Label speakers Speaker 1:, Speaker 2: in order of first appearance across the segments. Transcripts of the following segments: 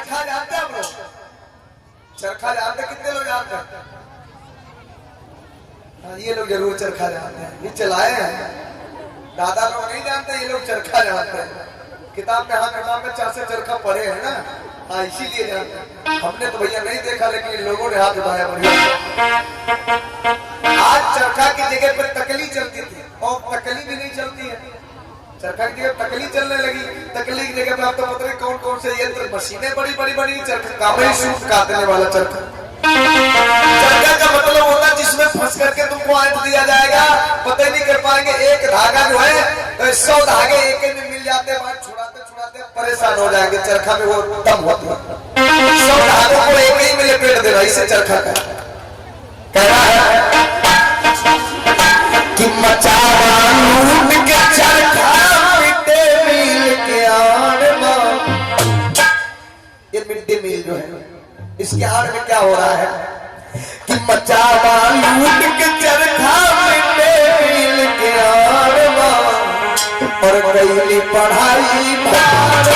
Speaker 1: चरखा जानते हैं आप लोग? चरखा जानते कितने लोग जानते हैं? हाँ, ये लोग जरूर चरखा जानते हैं, ये चलाए हैं। दादा लोग नहीं जानते, ये लोग चरखा जानते हैं। किताब में, हाँ किताब में 4 से चरखा पढ़े हैं ना, हाँ इसीलिए जानते हैं। हमने तो भैया नहीं देखा, लेकिन लोगों ने हाथ उठाया बढ़िया। आज चरखा की जगह पर तकली चलती थी, और तकली भी नहीं चलती है। चरखा की जगह तकली चलने लगी। तकली की जगह पे आप तो पता नहीं कौन कौन से यंत्र, मशीनें बड़ी बड़ी बड़ी, चरखा काबरी सूट काटने वाला चरखा। चरखा का मतलब होता है जिसमें फंस करके तुमको आंट दिया जाएगा, पता ही नहीं कर पाएंगे। एक धागा जो है 100 धागे एक में मिल जाते हैं, छुड़ाते छुड़ाते परेशान हो जाएंगे। चरखा में वो दम होती है, 100 धागों को एक ही में लपेट देना, इसे चरखा का कह रहा है कि मचावा लूट के चरखा मिड डे मील के आड़ में। ये मिड डे मील जो है, इसके आड़ में क्या हो रहा है कि मचावा लूट के चरखा मिड डे मील के आड़ में, और कैली पढ़ाई भाड़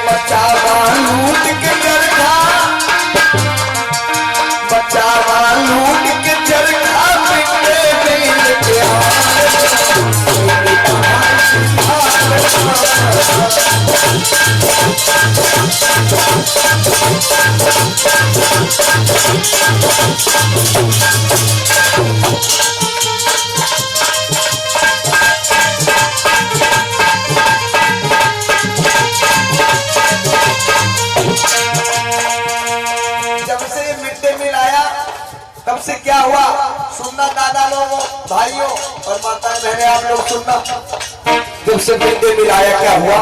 Speaker 1: बचावा लूट के चरखा, बचावा लूट के चरखा मिटे मील के तब से क्या हुआ सुनना दादा लोगों, भाइयों और माताएं बहनें, आप लोग सुनना। जब से मिड डे मील आया क्या हुआ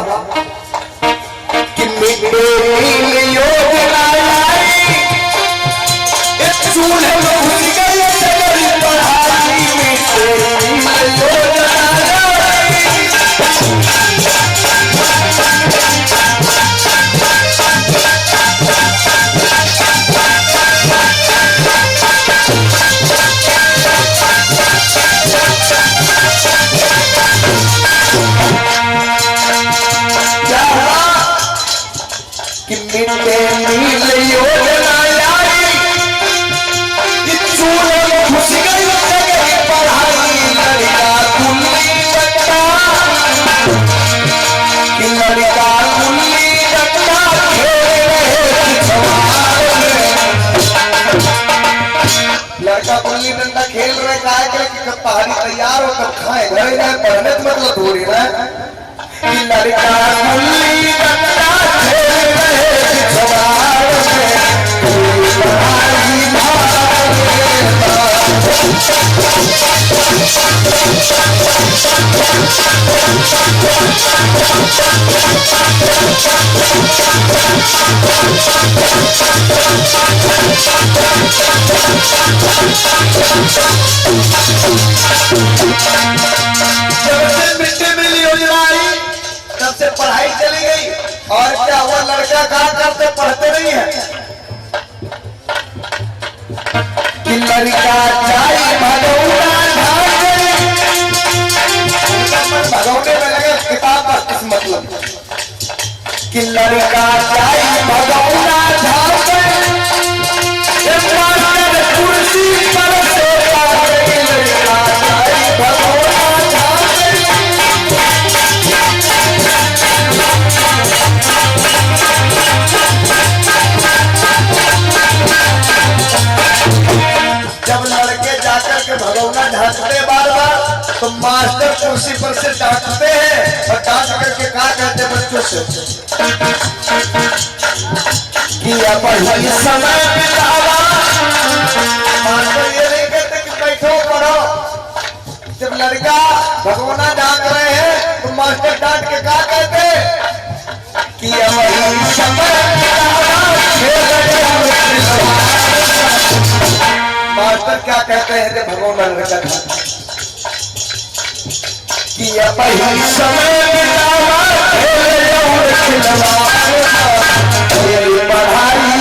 Speaker 1: कि मिड डे मील योजना आई, एक चूल्हे में घुस गई सगरी पढ़ाई। मिड डे मील योजना कि मिड डे मील योजना आई, चूल्हे में घुस गई सगरी पढ़ाई। लड़का गुल्ली डंडा, कि लड़का गुल्ली डंडा खेल रहे जवान में। लड़का गुल्ली डंडा खेल रहे, काय करे कि कब पहाड़ी तैयार हो तब खाए, घर जाए पढ़ने तो मतलब थोड़ी ना। कि लड़का गुल्ली डंडा खेल रहे जवान में, पढ़ाई जब से मिड डे मील योजना आई तब से पढ़ाई चली गई। और क्या हुआ, लड़का कहा करते पढ़ते नहीं है कि लड़का जाई भगौना भगौने में लगे किताब का किस मतलब कि लड़का जाई भगौना कुर्सी पर से लड़का जाई भगौना जब लड़के जाकर के भगौना ढांकते बार बार, तो मास्टर कुर्सी पर से डांटते हैं और डांट करके कहा कहते हैं बच्चों से कि अब ही समय बितावा। मास्टर ये नहीं कहते कि बैठो पढ़ो। जब लड़का भगौना ढांक रहे हैं तो मास्टर डांट के कहा कहते कि अब ही समय बितावा। मास्टर क्या कहते हैं भगवान लड़का कि अब ही समय बितावा खेल और खिलवाना तेरी पढ़ाई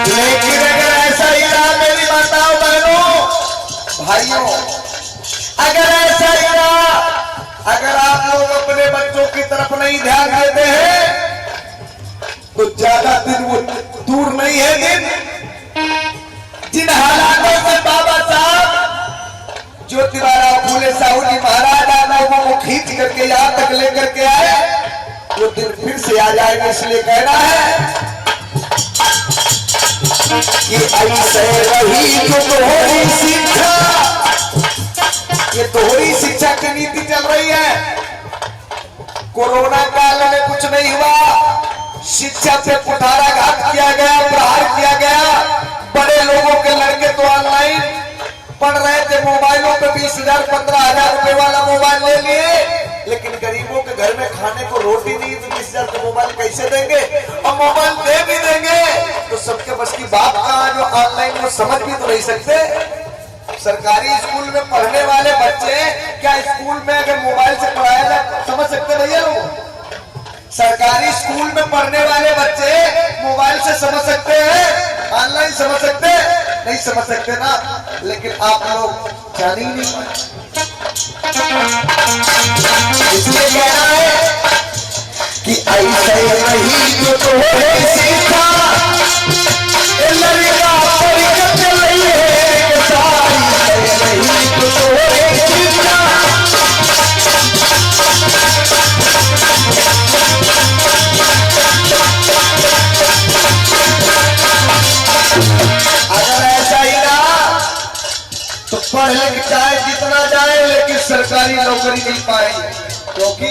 Speaker 1: लेकिन अगर ऐसा ही रहा मेरी माताओं बहनों भाइयों, अगर ऐसा ही रहा, अगर आप लोग अपने बच्चों की तरफ नहीं ध्यान देते हैं तो ज्यादा दिन वो दूर नहीं है दिन जिन हालातों से बाबा साहब ज्योतिबा फूले साहू जी महाराज लोगों को खींच करके यहां तक लेकर के आए, वो दिन फिर से आ जाएगा। इसलिए कहना है कि ऐसे रही जो दोहरी शिक्षा, ये दोहरी शिक्षा की नीति चल रही है। कोरोना काल में कुछ नहीं हुआ, शिक्षा पे कुठाराघात किया गया, प्रहार किया गया। बड़े लोगों के लड़के तो ऑनलाइन पढ़ रहे थे, मोबाइलों पे 20,000 15,000 रुपए वाला मोबाइल ले लिए, लेकिन गरीबों के घर में खाने को रोटी नहीं तो 20,000 का मोबाइल कैसे देंगे? और मोबाइल दे भी देंगे तो सबके बस की बात कहां, जो ऑनलाइन वो समझ भी तो नहीं सकते। सरकारी स्कूल में पढ़ने वाले बच्चे क्या स्कूल में अगर मोबाइल से पढ़ाया जाए समझ सकते भैया लोग? सरकारी स्कूल में पढ़ने वाले बच्चे मोबाइल से समझ सकते हैं, ऑनलाइन समझ सकते नहीं समझ सकते ना। लेकिन आप लोग जान ही नहीं, इसलिए कहना है कि ऐसे नहीं जो तो सीखा लड़का परिकट चल रही है सारी, नहीं जो तो सीखा अगर ऐसा ही रहा तो पढ़ लिख जाए जितना जाए लेकिन सरकारी नौकरी नहीं पाएंगे, क्योंकि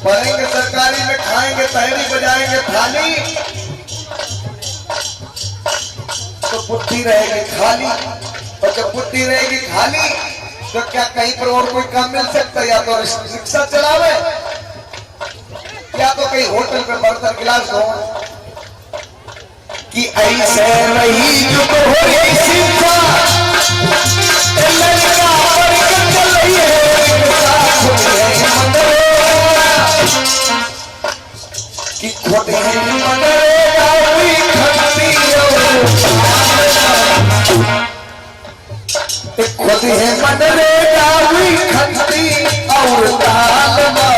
Speaker 1: पढ़ेंगे सरकारी में, खाएंगे तहरी, बजाएंगे थाली तो बुद्धि रहेगी खाली। और जब बुद्धि रहेगी खाली तो क्या कहीं पर और कोई काम मिल सकता है? या तो रिक्शा चलावे या तो कहीं होटल पे बर्तन गिलास हो। कि ऐसे नहीं जो तो हो गई शिक्षा लड़का परिकट चल रही है कि खुद ही मनरेगा हुई खंती खुद ही मनरेगा हुई खंती और तालमा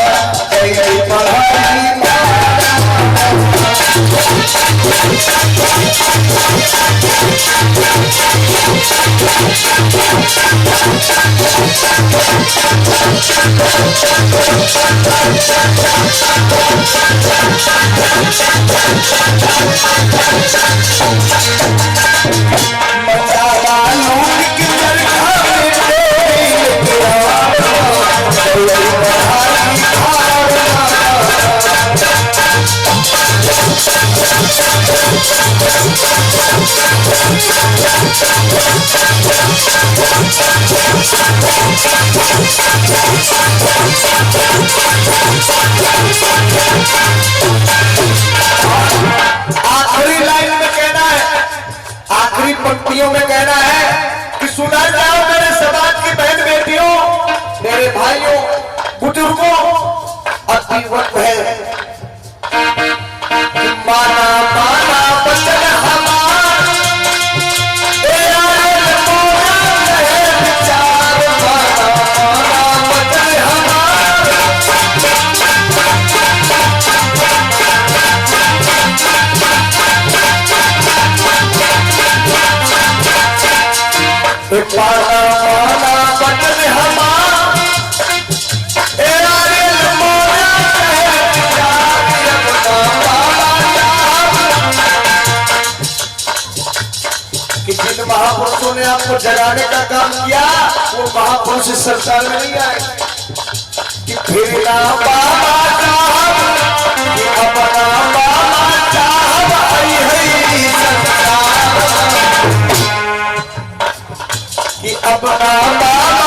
Speaker 1: गई पढ़ाई आखिरी लाइन में कहना है, आखिरी पंक्तियों में कहना है कि सुना जाओ मेरे समाज की बहन बेटियों, मेरे भाइयों बुजुर्गों, अति वक्त है कि माना माना बचन हमार विचार, माना माना बचन हमार माना माना बचन हमार कि जिन महापुरुषों ने आपको जगाने का काम किया वो महापुरुष इस संसार में नहीं आए। कि फिर ना बाबा साहब कि अपना बाबा साहब आई है संसार, कि अपना बाबा